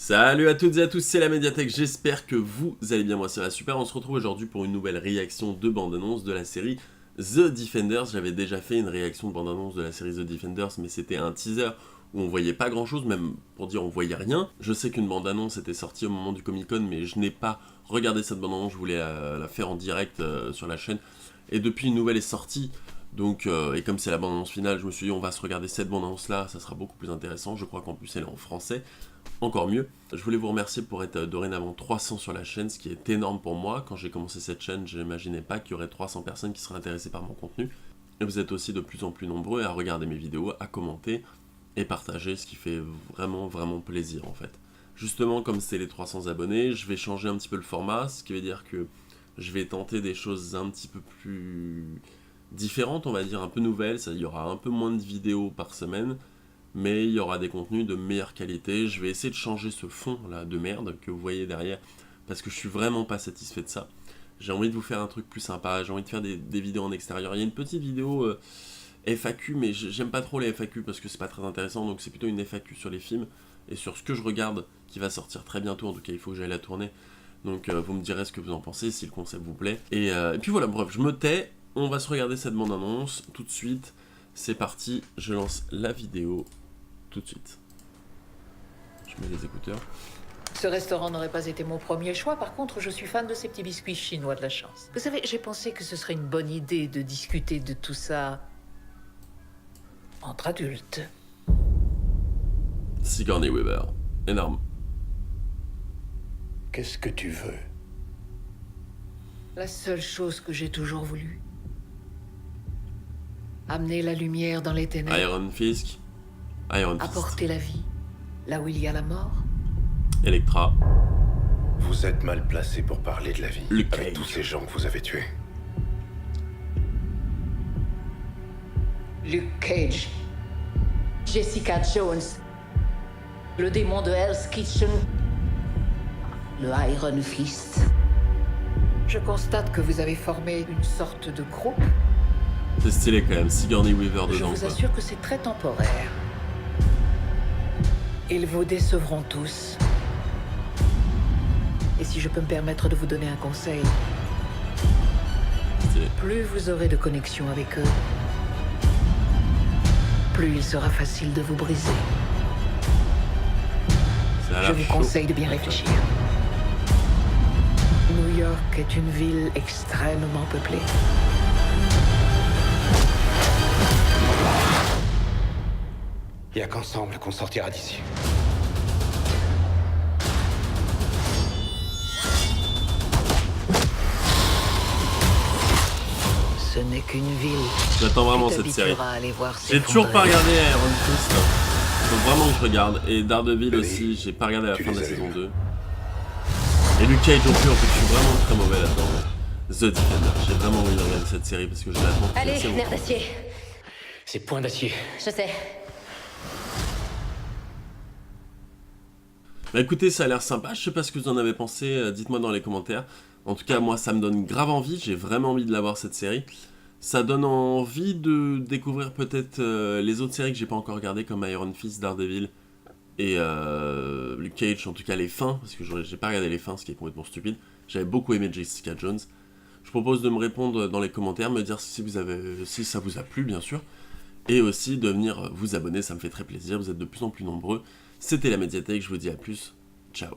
Salut à toutes et à tous, c'est la Médiathèque, j'espère que vous allez bien, moi ça va super. On se retrouve aujourd'hui pour une nouvelle réaction de bande-annonce de la série The Defenders. J'avais déjà fait une réaction de bande-annonce de la série The Defenders, mais c'était un teaser où on voyait pas grand chose, même pour dire on voyait rien. Je sais qu'une bande-annonce était sortie au moment du Comic-Con, mais je n'ai pas regardé cette bande-annonce, je voulais la faire en direct sur la chaîne. Et depuis, une nouvelle est sortie, donc, et comme c'est la bande-annonce finale, je me suis dit on va se regarder cette bande-annonce-là, ça sera beaucoup plus intéressant. Je crois qu'en plus elle est en français. Encore mieux. Je voulais vous remercier pour être dorénavant 300 sur la chaîne, ce qui est énorme pour moi. Quand j'ai commencé cette chaîne, je n'imaginais pas qu'il y aurait 300 personnes qui seraient intéressées par mon contenu. Et vous êtes aussi de plus en plus nombreux à regarder mes vidéos, à commenter et partager, ce qui fait vraiment plaisir en fait. Justement, comme c'est les 300 abonnés, je vais changer un petit peu le format, ce qui veut dire que je vais tenter des choses un petit peu plus différentes, on va dire, un peu nouvelles. Il y aura un peu moins de vidéos par semaine, mais il y aura des contenus de meilleure qualité. Je vais essayer de changer ce fond là de merde que vous voyez derrière, parce que je suis vraiment pas satisfait de ça. J'ai envie de vous faire un truc plus sympa, j'ai envie de faire des vidéos en extérieur. Il y a une petite vidéo FAQ, mais j'aime pas trop les FAQ parce que c'est pas très intéressant, donc c'est plutôt une FAQ sur les films et sur ce que je regarde qui va sortir très bientôt. En tout cas, il faut que j'aille la tourner, donc vous me direz ce que vous en pensez, si le concept vous plaît. Et puis voilà, bref, je me tais, on va se regarder cette bande-annonce tout de suite. C'est parti, je lance la vidéo tout de suite. Je mets les écouteurs. Ce restaurant n'aurait pas été mon premier choix, par contre, je suis fan de ces petits biscuits chinois de la chance. Vous savez, j'ai pensé que ce serait une bonne idée de discuter de tout ça entre adultes. Sigourney Weaver, énorme. Qu'est-ce que tu veux? La seule chose que j'ai toujours voulu. Amener la lumière dans les ténèbres. Iron Fist. Apporter la vie là où il y a la mort. Elektra. Vous êtes mal placé pour parler de la vie Luke avec Cage. tous ces gens que vous avez tués. Luke Cage. Jessica Jones. Le démon de Hell's Kitchen. Le Iron Fist. Je constate que vous avez formé une sorte de groupe. C'est stylé quand même, Sigourney Weaver Je dedans vous quoi. assure que c'est très temporaire. Ils vous décevront tous. Et si je peux me permettre de vous donner un conseil, Stylé. plus vous aurez de connexion avec eux, plus il sera facile de vous briser. Ça a Je l'air vous chaud. conseille de bien réfléchir. New York est une ville extrêmement peuplée. Il n'y a qu'ensemble qu'on sortira d'ici. Ce n'est qu'une ville. J'attends vraiment Tu cette série. t'habitueras à aller voir J'ai toujours pas s'effondrer. regardé Iron Fist. Faut vraiment que je regarde. Et Daredevil Oui, aussi, j'ai pas regardé la tu fin de la les as saison vus. 2. Et Luke Cage non plus, en fait je suis vraiment très mauvais là-dedans. The Defender, j'ai vraiment envie de regarder cette série parce que je l'attends depuis Allez, assez nerf longtemps. d'acier. C'est point d'acier. Je sais. Bah écoutez, ça a l'air sympa, je sais pas ce que vous en avez pensé, dites-moi dans les commentaires. En tout cas, moi ça me donne grave envie, j'ai vraiment envie de la voir cette série. Ça donne envie de découvrir peut-être les autres séries que j'ai pas encore regardées comme Iron Fist, Daredevil et Luke Cage, en tout cas les fins, parce que j'ai pas regardé les fins, ce qui est complètement stupide. J'avais beaucoup aimé Jessica Jones. Je propose de me répondre dans les commentaires, me dire si ça vous a plu bien sûr, et aussi de venir vous abonner, ça me fait très plaisir, vous êtes de plus en plus nombreux. C'était la Médiathèque, je vous dis à plus, ciao.